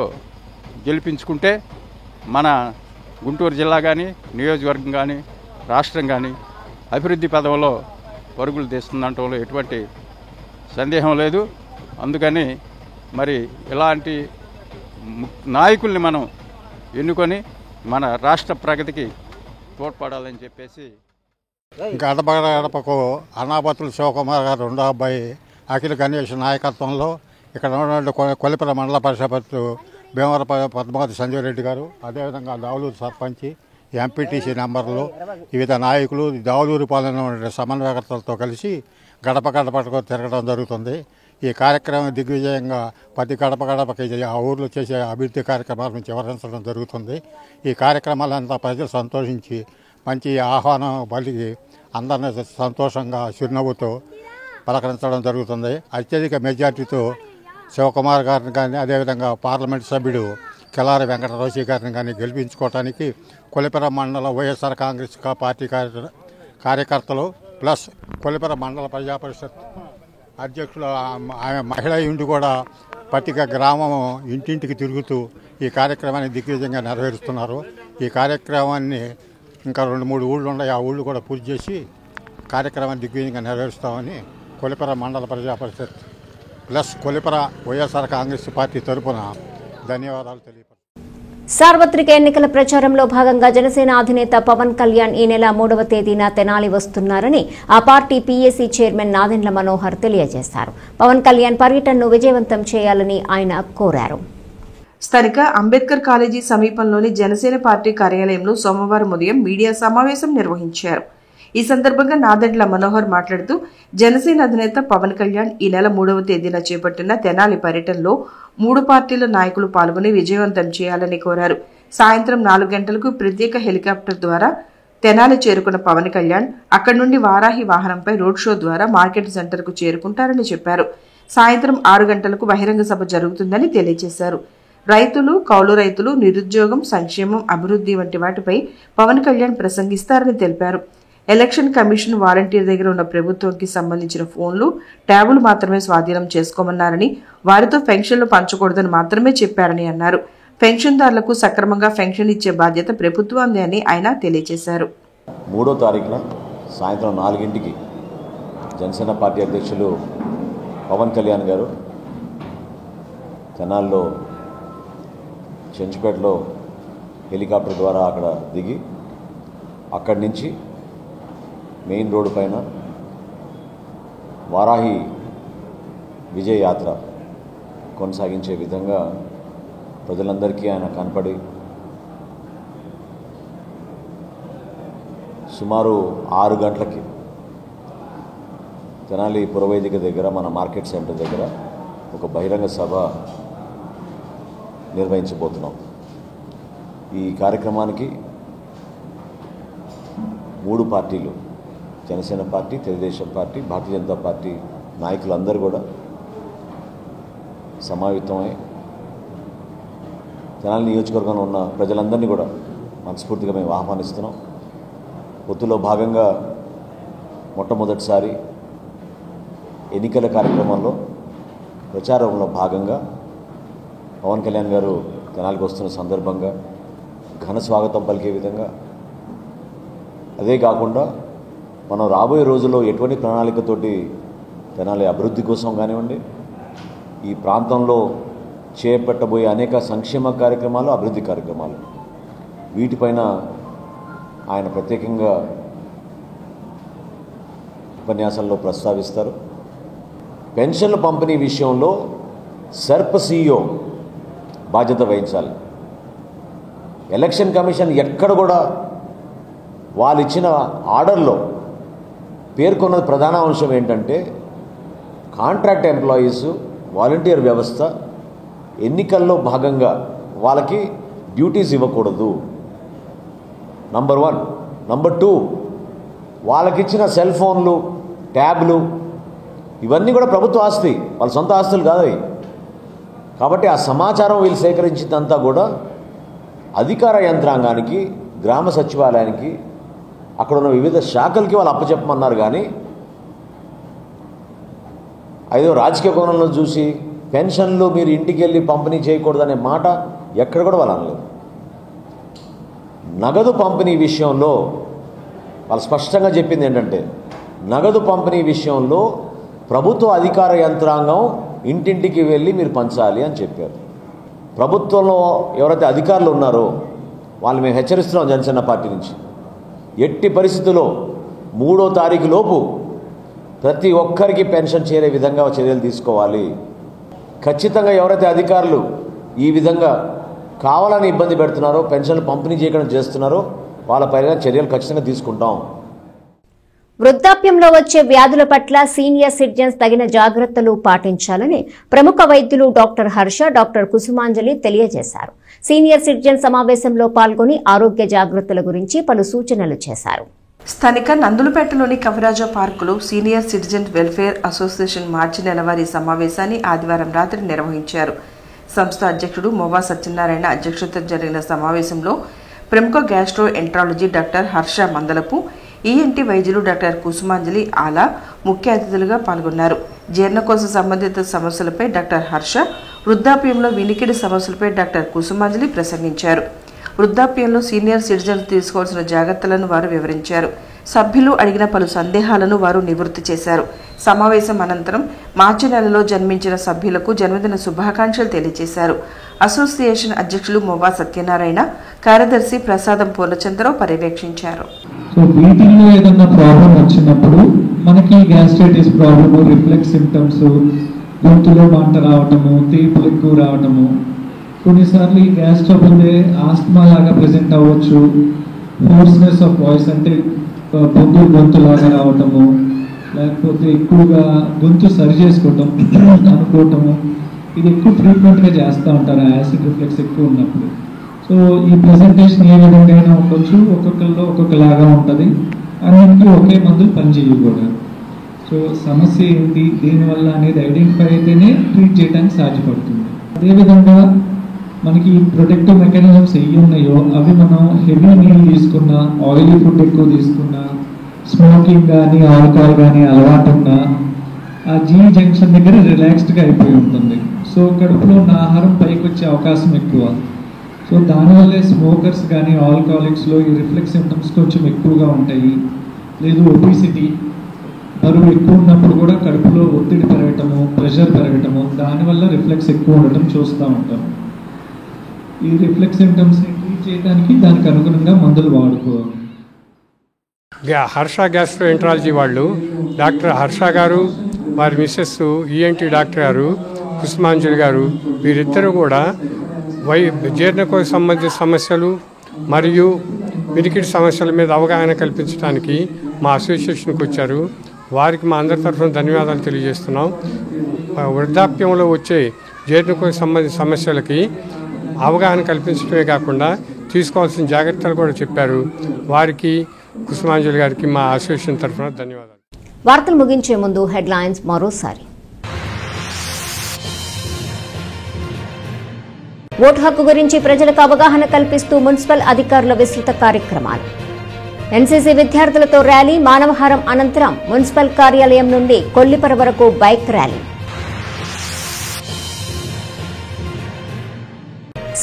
Speaker 11: గెలిపించుకుంటే మన గుంటూరు జిల్లా కానీ, నియోజకవర్గం కానీ, రాష్ట్రం కానీ అభివృద్ధి పదవిలో పరుగులు తీస్తుందంటంలో ఎటువంటి సందేహం లేదు. అందుకని మరి ఇలాంటి నాయకుల్ని మనం ఎన్నుకొని మన రాష్ట్ర ప్రగతికి తోడ్పడాలని చెప్పేసి
Speaker 4: గడప గడపకు అన్నాబత్తుల శివకుమార్ గారు రెండో అబ్బాయి అఖిల్ గణేష్ నాయకత్వంలో ఇక్కడ ఉన్నటువంటి కొల్లిపర మండల పరిషత్ భీమవర పద్మావతి సంజయరెడ్డి గారు, అదేవిధంగా దావులూరు సర్పంచ్, ఎంపీటీసీ నెంబర్లు, వివిధ నాయకులు, దావులూరు పాలన సమన్వయకర్తలతో కలిసి గడప గడపకు తిరగడం జరుగుతుంది. ఈ కార్యక్రమం దిగ్విజయంగా ప్రతి గడప గడపకి ఆ ఊర్లో చేసే అభివృద్ధి కార్యక్రమాలను వివరించడం జరుగుతుంది. ఈ కార్యక్రమాలంతా ప్రజలు సంతోషించి మంచి ఆహ్వానం పలికి అందరినీ సంతోషంగా చిరునవ్వుతో పలకరించడం జరుగుతుంది. అత్యధిక మెజార్టీతో శివకుమార్ గారిని కానీ, అదేవిధంగా పార్లమెంట్ సభ్యుడు కిలారి వెంకట రోసయ్య గారిని కానీ గెలిపించుకోవడానికి కొల్లిపర మండల వైఎస్ఆర్ కాంగ్రెస్ పార్టీ కార్యకర్తలు ప్లస్ కొల్లిపర మండల ప్రజాపరిషత్ అధ్యక్షులు ఆమె మహిళ ఇంటి కూడా ప్రతి గ్రామం ఇంటింటికి తిరుగుతూ ఈ కార్యక్రమాన్ని దిగ్విజయంగా నెరవేరుస్తున్నారు. ఈ కార్యక్రమాన్ని ఇంకా 2-3 ఊళ్ళు ఉన్నాయి, ఆ ఊళ్ళు కూడా పూర్తి చేసి కార్యక్రమాన్ని దిగ్విజయంగా నెరవేరుస్తామని కొల్లిపర మండల ప్రజాపరిషత్ ప్లస్ కొల్లిపర వైఎస్ఆర్ కాంగ్రెస్ పార్టీ తరఫున ధన్యవాదాలు తెలియపరుస్తున్నాను.
Speaker 1: సార్వత్రిక ఎన్నికల ప్రచారంలో భాగంగా జనసేన అధినేత పవన్ కళ్యాణ్ ఈ నెల 3వ తేదీన తెనాలి వస్తున్నారని ఆ party PAC chairman Nadendla Manohar తెలియజేశారు. పవన్ కళ్యాణ్ పర్యటనను విజయవంతం చేయాలని ఆయన కోరారు.
Speaker 2: స్థానిక అంబేద్కర్ కాలేజీ సమీపంలోని జనసేన పార్టీ కార్యాలయంలో సోమవారం ఉదయం మీడియా సమావేశం నిర్వహించారు. ఈ సందర్భంగా నాదెండ్ల మనోహర్ మాట్లాడుతూ జనసేన అధినేత పవన్ కళ్యాణ్ ఈ నెల 3వ తేదీన చేపట్టిన తెనాలి పర్యటనలో 3 పార్టీల నాయకులు పాల్గొని విజయవంతం చేయాలని కోరారు. సాయంత్రం 4 గంటలకు ప్రత్యేక హెలికాప్టర్ ద్వారా తెనాలి చేరుకున్న పవన్ కళ్యాణ్ అక్కడి నుండి వారాహి వాహనంపై రోడ్ షో ద్వారా మార్కెట్ సెంటర్కు చేరుకుంటారని చెప్పారు. సాయంత్రం 6 గంటలకు బహిరంగ సభ జరుగుతుందని తెలియజేశారు. రైతులు, కౌలు రైతులు, నిరుద్యోగం, సంక్షేమం, అభివృద్ధి వంటి వాటిపై పవన్ కళ్యాణ్ ప్రసంగిస్తారని తెలిపారు. ఎలక్షన్ కమిషన్ వాలంటీర్ దగ్గర ఉన్న ప్రభుత్వంకి సంబంధించిన ఫోన్లు, ట్యాబులు మాత్రమే స్వాధీనం చేసుకోమన్నారని, వారితో పెన్షన్లు పంచకూడదని మాత్రమే చెప్పారని అన్నారు. పెన్షన్దారులకు సక్రమంగా పెన్షన్ ఇచ్చే బాధ్యత ప్రభుత్వాన్ని అని ఆయన తెలియజేశారు.
Speaker 12: 3వ తారీఖున సాయంత్రం 4 గంటలకి జనసేన పార్టీ అధ్యక్షులు పవన్ కళ్యాణ్ గారు తెనాల్లో చెంచుపేటలో హెలికాప్టర్ ద్వారా అక్కడ దిగి అక్కడి నుంచి మెయిన్ రోడ్డు పైన వారాహి విజయ యాత్ర కొనసాగించే విధంగా ప్రజలందరికీ ఆయన కనపడి సుమారు 6 గంటలకి తెనాలి పురవేదిక దగ్గర మన మార్కెట్ సెంటర్ దగ్గర ఒక బహిరంగ సభ నిర్వహించబోతున్నాం. ఈ కార్యక్రమానికి 3 పార్టీలు, Janasena party, Telugu Desam party, Bharatiya Janata party నాయకులందరూ కూడా సమావేశమై తెనాలి నియోజకవర్గంలో ఉన్న ప్రజలందరినీ కూడా మనస్ఫూర్తిగా మేము ఆహ్వానిస్తున్నాం. పొత్తులో భాగంగా మొట్టమొదటిసారి ఎన్నికల కార్యక్రమంలో ప్రచారంలో భాగంగా పవన్ కళ్యాణ్ గారు తెనాలికి వస్తున్న సందర్భంగా ఘన స్వాగతం పలికే విధంగా, అదే కాకుండా మనం రాబోయే రోజుల్లో ఎటువంటి ప్రణాళికతోటి తెనాలి అభివృద్ధి కోసం కానివ్వండి, ఈ ప్రాంతంలో చేపట్టబోయే అనేక సంక్షేమ కార్యక్రమాలు, అభివృద్ధి కార్యక్రమాలు, వీటిపైన ఆయన ప్రత్యేకంగా ఉపన్యాసంలో ప్రస్తావిస్తారు. పెన్షన్ల పంపిణీ విషయంలో సెర్ప్ CEO బాధ్యత వహించాలి. ఎలక్షన్ కమిషన్ ఎక్కడ కూడా వాళ్ళు ఇచ్చిన ఆర్డర్లో పేర్కొన్నది ప్రధాన అంశం ఏంటంటే కాంట్రాక్ట్ ఎంప్లాయీస్, వాలంటీర్ వ్యవస్థ ఎన్నికల్లో భాగంగా వాళ్ళకి డ్యూటీస్ ఇవ్వకూడదు. నంబర్ 1. నంబర్ 2, వాళ్ళకిచ్చిన సెల్ ఫోన్లు, ట్యాబ్లు ఇవన్నీ కూడా ప్రభుత్వ ఆస్తి, వాళ్ళ సొంత ఆస్తులు కాదు. కాబట్టి ఆ సమాచారం వీళ్ళు సేకరించిందంతా కూడా అధికార యంత్రాంగానికి, గ్రామ సచివాలయానికి, అక్కడ ఉన్న వివిధ శాఖలకి వాళ్ళు అప్పచెప్పమన్నారు. కానీ ఐదో రాజకీయ కోణంలో చూసి పెన్షన్లు మీరు ఇంటికి వెళ్ళి పంపిణీ చేయకూడదనే మాట ఎక్కడ కూడా వాళ్ళు అనలేదు. నగదు పంపిణీ విషయంలో వాళ్ళు స్పష్టంగా చెప్పింది ఏంటంటే, నగదు పంపిణీ విషయంలో ప్రభుత్వ అధికార యంత్రాంగం ఇంటింటికి వెళ్ళి మీరు పంచాలి అని చెప్పారు. ప్రభుత్వంలో ఎవరైతే అధికారులు ఉన్నారో వాళ్ళు మేము హెచ్చరిస్తున్నాం జనసేన పార్టీ నుంచి, ఎట్టి పరిస్థితుల్లో 3వ తారీఖు లోపు ప్రతి ఒక్కరికి పెన్షన్ చేరే విధంగా చర్యలు తీసుకోవాలి. ఖచ్చితంగా ఎవరైతే అధికారులు ఈ విధంగా కావాలని ఇబ్బంది పెడుతున్నారో, పెన్షన్లు పంపిణీ చేయకుండా చేస్తున్నారో వాళ్ళపైన చర్యలు ఖచ్చితంగా తీసుకుంటాం.
Speaker 1: వృద్ధాప్యంలో వచ్చే వ్యాధుల పట్ల సీనియర్ సిటిజన్స్ తగిన జాగ్రత్తలు పాటించాలని ప్రముఖ వైద్యులు డాక్టర్ హర్ష, డాక్టర్ కుసుమాంజలి తెలియజేశారు. సీనియర్ సిటిజన్ సమావేశంలో పాల్గొని ఆరోగ్య జాగ్రత్తల గురించి పలు సూచనలు చేశారు.
Speaker 2: స్థానిక నందులపేటలోని కవిరాజా పార్కులో సీనియర్ సిటిజన్ వెల్ఫేర్ అసోసియేషన్ మార్చి నెలవారీ సమావేశాన్ని ఆదివారం రాత్రి నిర్వహించారు. సంస్థ అధ్యక్షుడు మోవా సత్యనారాయణ అధ్యక్షతన జరిగిన సమావేశంలో ప్రముఖ gastro enterology doctor Harsha Mandalapu, ENT వైద్యులు డాక్టర్ కుసుమాంజలి ఆలా ముఖ్య అతిథులుగా పాల్గొన్నారు. జీర్ణకోశ సంబంధిత సమస్యలపై డాక్టర్ హర్ష, వృద్ధాప్యంలో వినికిడి సమస్యలపై డాక్టర్ కుసుమాంజలి ప్రసంగించారు. వృద్ధాప్యంలో సీనియర్ సిటిజన్స్ తీసుకోవాల్సిన జాగ్రత్తలను వారు వివరించారు. సభ్యులు అడిగిన పలు సందేహాలను వారు నివృత్తి చేశారు. సమావేశం అనంతరం మార్చి నెలలో జన్మించిన సభ్యులకు జన్మదిన శుభాకాంక్షలు తెలియజేశారు. అసోసియేషన్ అధ్యక్షులు మోవా సత్యనారాయణ, కార్యదర్శి ప్రసాదం పూర్ణచంద్రరావు పర్యవేక్షించారు.
Speaker 13: సో వీటిల్లో ఏదన్నా ప్రాబ్లం వచ్చినప్పుడు మనకి గ్యాస్ట్రైటిస్ ప్రాబ్లము, రిఫ్లెక్స్ సిమ్టమ్స్, గొంతులో మంట రావటము, తీపులు ఎక్కువ రావటము, కొన్నిసార్లు ఈ గ్యాస్ ట్రబుల్ ఆస్మా లాగా ప్రెజెంట్ అవ్వచ్చు. హోర్స్నెస్ ఆఫ్ వాయిస్ అంటే పొంగు గొంతు లాగా రావటము, లేకపోతే ఎక్కువగా గొంతు సరి చేసుకోవటం అనుకోవటము, ఇది ఎక్కువ ఫ్రీక్వెంట్గా చేస్తూ ఉంటారు యాసిడ్ రిఫ్లెక్స్ ఎక్కువ ఉన్నప్పుడు. సో సో ఈ ప్రెజెంటేషన్ ఏ విధంగా అయినా ఉండొచ్చు, ఒక్కొక్కరిలో ఒక్కొక్కలాగా ఉంటుంది, అన్నింటికీ ఒకే మందులు పనిచేయవు కూడా. సో సమస్య ఏంటి, దీనివల్ల అనేది ఐడెంటిఫై అయితేనే ట్రీట్ చేయడానికి సాధ్యపడుతుంది. అదేవిధంగా మనకి ప్రొటెక్టివ్ మెకానిజమ్స్ ఏవి ఉన్నాయో అవి మనం హెవీ మీల్ తీసుకున్నా, ఆయిలీ ఫుడ్ ఎక్కువ తీసుకున్నా, స్మోకింగ్ కానీ ఆల్కహాల్ కానీ అలవాటు ఉన్నా ఆ జీ జంక్షన్ దగ్గర రిలాక్స్డ్గా అయిపోయి ఉంటుంది. సో కడుపులో ఉన్న ఆహారం పైకి వచ్చే అవకాశం ఎక్కువ. సో దానివల్లే స్మోకర్స్ కానీ ఆల్కహాలిక్స్లో ఈ రిఫ్లెక్స్ సింప్టమ్స్ కొంచెం ఎక్కువగా ఉంటాయి. లేదు ఒబిసిటీ, బరువు ఎక్కువ ఉన్నప్పుడు కూడా కడుపులో ఒత్తిడి పెరగటము, ప్రెషర్ పెరగటము, దానివల్ల రిఫ్లెక్స్ ఎక్కువ ఉండటం చూస్తూ ఉంటాం. ఈ రిఫ్లెక్స్ సింప్టమ్స్ని ట్రీట్ చేయడానికి దానికి అనుగుణంగా మందులు వాడుకోవాలి.
Speaker 14: హర్ష గ్యాస్ట్రోఎంట్రాలజీ వాళ్ళు డాక్టర్ హర్ష గారు, వారి మిస్సెస్ ఈఎన్టీ డాక్టర్ గారు కుసుమాంజలి గారు, వీరిద్దరూ కూడా జీర్ణకోశ సంబంధిత సమస్యలు మరియు వినికిడి సమస్యల మీద అవగాహన కల్పించడానికి మా అసోసియేషన్కి వచ్చారు. వారికి మా అందరి తరఫున ధన్యవాదాలు తెలియజేస్తున్నాం. వృద్ధాప్యంలో వచ్చే జీర్ణకోశ సంబంధిత సమస్యలకి అవగాహన కల్పించడమే కాకుండా తీసుకోవాల్సిన జాగ్రత్తలు కూడా చెప్పారు. వారికి కుసుమాంజలి గారికి మా అసోసియేషన్ తరఫున ధన్యవాదాలు.
Speaker 1: వార్తలు ముగించే ముందు హెడ్లైన్స్ మరోసారి. ఓటు హక్కు గురించి ప్రజలకు అవగాహన కల్పిస్తూ మున్సిపల్ అధికారుల విస్తృత కార్యక్రమాలు. ఎన్సీసీ విద్యార్థులతో ర్యాలీ, మానవహారం అనంతరం మున్సిపల్ కార్యాలయం నుండి కొల్లిపర వరకు బైక్ ర్యాలీ.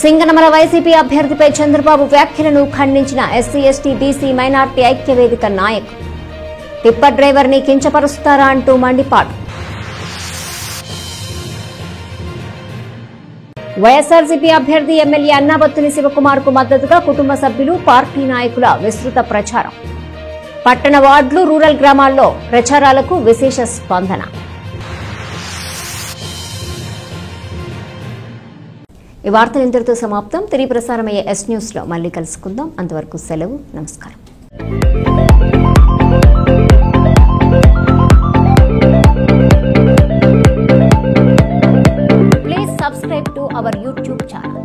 Speaker 1: సింగనమల వైసీపీ అభ్యర్థిపై చంద్రబాబు వ్యాఖ్యలను ఖండించిన ఎస్సీ ఎస్టీ బీసీ మైనార్టీ ఐక్యవేదిక నాయకులు. టిప్పర్ డ్రైవర్ని కించపరుస్తారా అంటూ మండిపాటు. వైఎస్ఆర్సీపీ అభ్యర్థి ఎమ్మెల్యే అన్నాబత్తుని శివకుమార్ కు మద్దతుగా కుటుంబ సభ్యులు, పార్టీ నాయకుల విస్తృత ప్రచారం. పట్టణ వార్డులు, రూరల్ గ్రామాల్లో ప్రచారాలకు విశేష స్పందన. ఈ వార్తలు ఇంతటితో సమాప్తం. తిరిగి ప్రసారమయ్యే ఎస్ న్యూస్ లో మళ్ళీ కలుసుకుందాం. అంతవరకు సెలవు. నమస్కారం. Please subscribe to our YouTube channel.